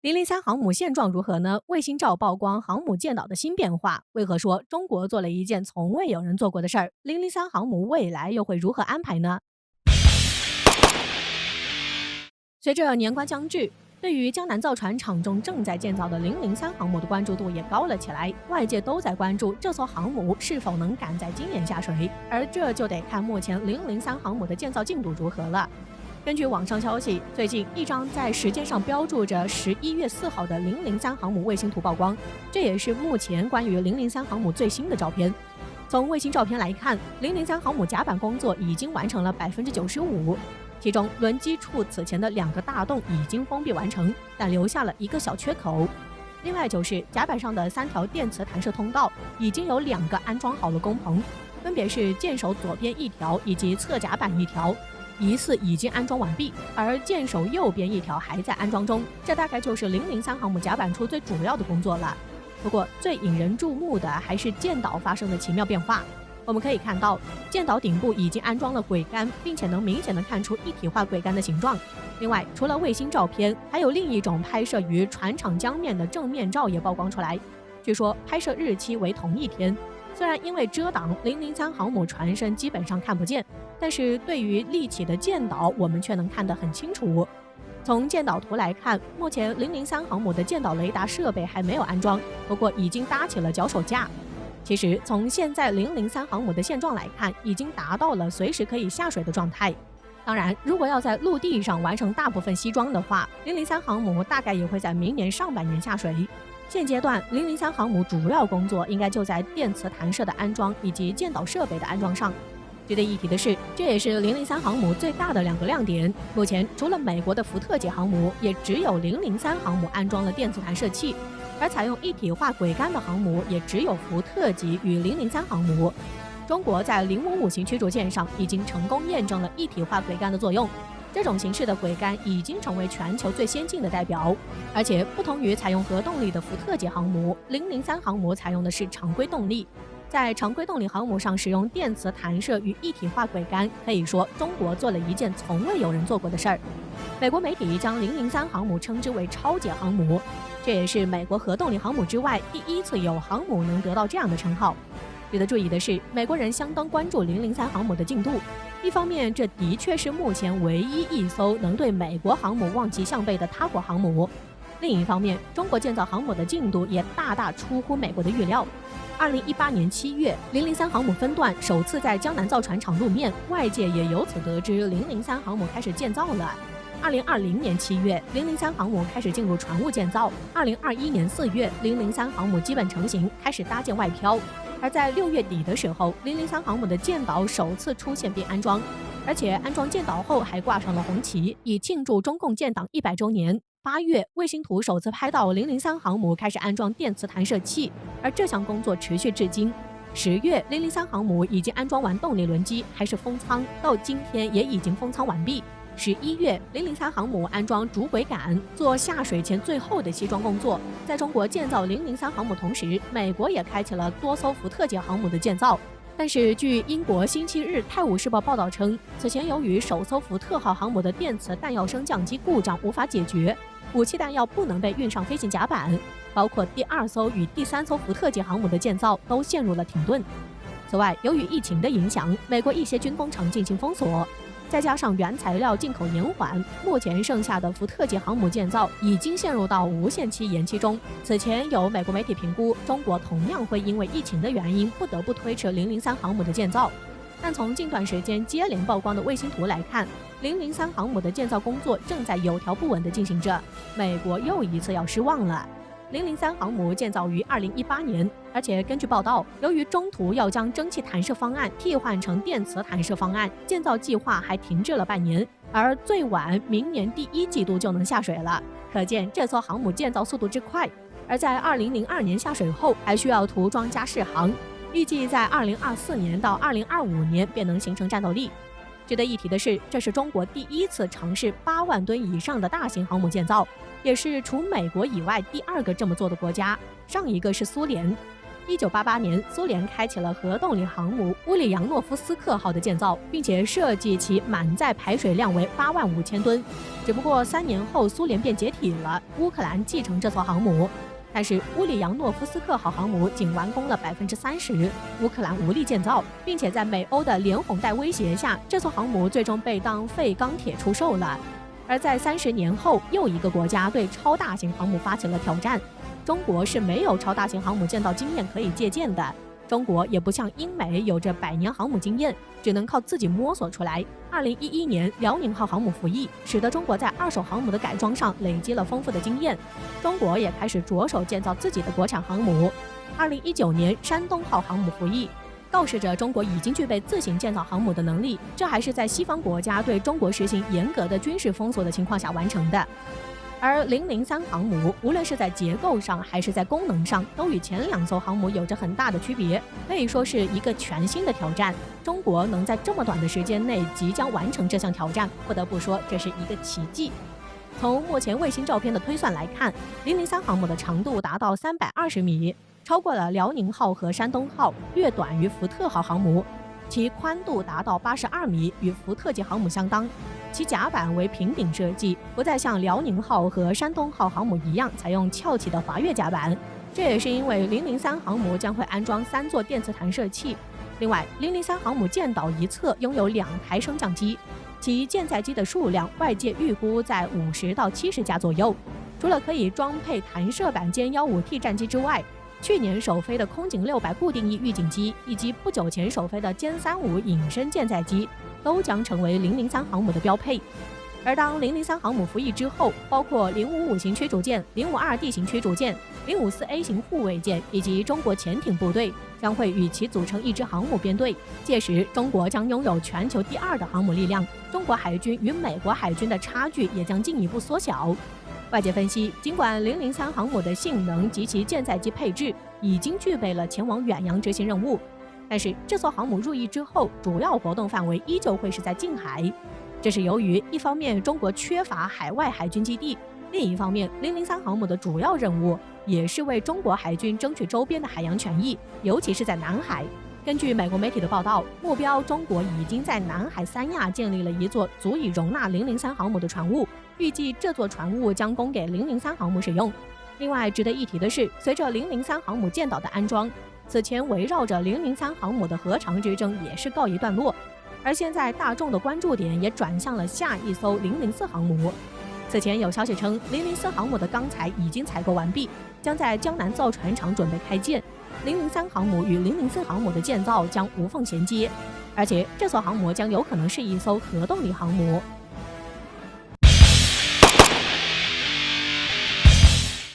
003航母现状如何呢？卫星照曝光航母建岛的新变化，为何说中国做了一件从未有人做过的事儿？003航母未来又会如何安排呢？随着年关将至，对于江南造船厂中正在建造的003航母的关注度也高了起来，外界都在关注这艘航母是否能赶在今年下水，而这就得看目前003航母的建造进度如何了。根据网上消息，最近一张在时间上标注着11月4号的003航母卫星图曝光，这也是目前关于003航母最新的照片。从卫星照片来看，003航母甲板工作已经完成了95%，其中轮机处此前的2个大洞已经封闭完成，但留下了一个小缺口。另外就是甲板上的3条电磁弹射通道已经有2个安装好了工棚，分别是舰首左边1条以及侧甲板1条。疑似已经安装完毕，而舰首右边1条还在安装中，这大概就是003航母甲板处最主要的工作了。不过最引人注目的还是舰岛发生的奇妙变化。我们可以看到，舰岛顶部已经安装了桅杆，并且能明显的看出一体化桅杆的形状。另外，除了卫星照片，还有另一种拍摄于船厂江面的正面照也曝光出来，据说拍摄日期为同一天。虽然因为遮挡003航母船身基本上看不见，但是对于立起的舰岛我们却能看得很清楚。从舰岛图来看，目前003航母的舰岛雷达设备还没有安装，不过已经搭起了脚手架。其实从现在003航母的现状来看，已经达到了随时可以下水的状态。当然，如果要在陆地上完成大部分西装的话，003航母大概也会在明年上半年下水。现阶段003航母主要工作应该就在电磁弹射的安装以及舰岛设备的安装上。值得一提的是，这也是003航母最大的2个亮点。目前除了美国的福特级航母，也只有003航母安装了电磁弹射器，而采用一体化桅杆的航母也只有福特级与003航母。中国在055型驱逐舰上已经成功验证了一体化桅杆的作用，这种形式的桅杆已经成为全球最先进的代表。而且不同于采用核动力的福特级航母，003航母采用的是常规动力。在常规动力航母上使用电磁弹射与一体化桅杆，可以说中国做了一件从未有人做过的事儿。美国媒体将003航母称之为超级航母，这也是美国核动力航母之外第一次有航母能得到这样的称号。值得注意的是，美国人相当关注003航母的进度。一方面，这的确是目前唯一一艘能对美国航母望其项背的他国航母。另一方面，中国建造航母的进度也大大出乎美国的预料。2018年7月，003航母分段首次在江南造船厂露面，外界也由此得知003航母开始建造了。2020年7月，003航母开始进入船坞建造。2021年4月，003航母基本成型，开始搭建外漂。而在6月底的时候，003航母的舰岛首次出现并安装，而且安装舰岛后还挂上了红旗，以庆祝中共建党100周年。8月，卫星图首次拍到003航母开始安装电磁弹射器，而这项工作持续至今。10月，003航母已经安装完动力轮机，还是封舱，到今天也已经封舱完毕。11月，003航母安装主桅杆，做下水前最后的西装工作。在中国建造003航母同时，美国也开启了多艘福特级航母的建造。但是，据英国星期日《泰晤士报》报道称，此前由于首艘福特号航母的电磁弹药升降机故障无法解决，武器弹药不能被运上飞行甲板，包括第2艘与第3艘福特级航母的建造都陷入了停顿。此外，由于疫情的影响，美国一些军工厂进行封锁，再加上原材料进口延缓，目前剩下的福特级航母建造已经陷入到无限期延期中。此前有美国媒体评估，中国同样会因为疫情的原因不得不推迟003航母的建造。但从近段时间接连曝光的卫星图来看，003航母的建造工作正在有条不紊地进行着，美国又一次要失望了。003航母建造于2018年，而且根据报道，由于中途要将蒸汽弹射方案替换成电磁弹射方案，建造计划还停滞了半年，而最晚明年第1季度就能下水了，可见这艘航母建造速度之快。而在2002年下水后，还需要涂装加试航，预计在2024年到2025年便能形成战斗力。值得一提的是，这是中国第一次尝试8万吨以上的大型航母建造，也是除美国以外第2个这么做的国家，上一个是苏联。1988年，苏联开启了核动力航母乌里扬诺夫斯克号的建造，并且设计其满载排水量为85000吨。只不过3年后，苏联便解体了，乌克兰继承这艘航母。但是乌里扬诺夫斯克号航母仅完工了30%，乌克兰无力建造，并且在美欧的连哄带威胁下，这艘航母最终被当废钢铁出售了。而在30年后，又一个国家对超大型航母发起了挑战。中国是没有超大型航母建造经验可以借鉴的，中国也不像英美有着100年航母经验，只能靠自己摸索出来。2011年，辽宁号航母服役，使得中国在二手航母的改装上累积了丰富的经验。中国也开始着手建造自己的国产航母。2019年，山东号航母服役，告示着中国已经具备自行建造航母的能力。这还是在西方国家对中国实行严格的军事封锁的情况下完成的。而003航母无论是在结构上还是在功能上，都与前2艘航母有着很大的区别，可以说是一个全新的挑战。中国能在这么短的时间内即将完成这项挑战，不得不说这是一个奇迹。从目前卫星照片的推算来看，003航母的长度达到320米，超过了辽宁号和山东号，略短于福特号航母。其宽度达到82米，与福特级航母相当。其甲板为平顶设计，不再像辽宁号和山东号航母一样采用翘起的滑跃甲板。这也是因为003航母将会安装3座电磁弹射器。另外，003航母舰岛一侧拥有2台升降机，其舰载机的数量外界预估在50到70架左右。除了可以装配弹射板歼15T 战机之外，去年首飞的空警600固定翼预警机，以及不久前首飞的歼35隐身舰载机，都将成为003航母的标配。而当003航母服役之后，包括055型驱逐舰、052D 型驱逐舰、054A 型护卫舰以及中国潜艇部队将会与其组成一支航母编队。届时，中国将拥有全球第2的航母力量，中国海军与美国海军的差距也将进一步缩小。外界分析，尽管003航母的性能及其舰载机配置已经具备了前往远洋执行任务，但是这艘航母入役之后，主要活动范围依旧会是在近海。这是由于一方面中国缺乏海外海军基地，另一方面003航母的主要任务也是为中国海军争取周边的海洋权益，尤其是在南海。根据美国媒体的报道，目标中国已经在南海三亚建立了一座足以容纳003航母的船坞，预计这座船坞将供给003航母使用。另外值得一提的是，随着003航母舰岛的安装，此前围绕着003航母的核常之争也是告一段落，而现在大众的关注点也转向了下一艘004航母。此前有消息称，004航母的钢材已经采购完毕，将在江南造船厂准备开建。003航母与004航母的建造将无缝衔接，而且这艘航母将有可能是一艘核动力航母。